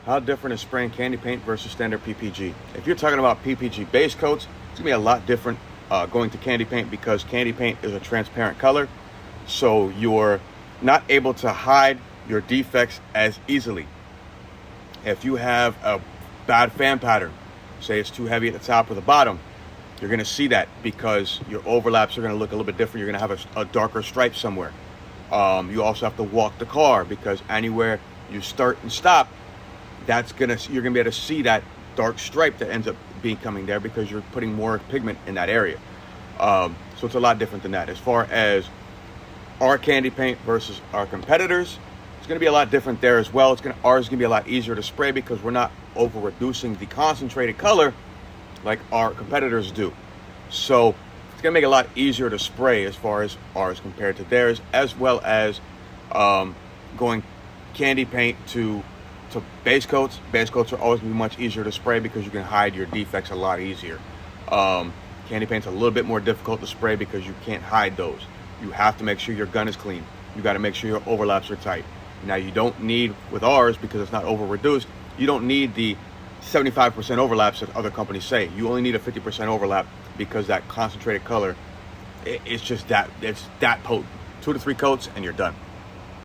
How different is spraying candy paint versus standard PPG? If you're talking about PPG base coats, it's gonna be a lot different going to candy paint because candy paint is a transparent color. So you're not able to hide your defects as easily. If you have a bad fan pattern, say it's too heavy at the top or the bottom, you're gonna see that because your overlaps are gonna look a little bit different. You're gonna have a darker stripe somewhere. You also have to walk the car because anywhere you start and stop, you're gonna be able to see that dark stripe that ends up coming there because you're putting more pigment in that area. So it's a lot different than that. As far as our candy paint versus our competitors, it's gonna be a lot different there as well. Ours is gonna be a lot easier to spray because we're not over reducing the concentrated color like our competitors do. So it's gonna make it a lot easier to spray as far as ours compared to theirs, as well as going candy paint to base coats. Base coats are always gonna be much easier to spray because you can hide your defects a lot easier. Candy paint's a little bit more difficult to spray because you can't hide those. You have to make sure your gun is clean. You got to make sure your overlaps are tight. Now you don't need, with ours, because it's not over reduced, you don't need the 75% overlaps that other companies say. You only need a 50% overlap because that concentrated color, it's that potent. 2 to 3 coats and you're done.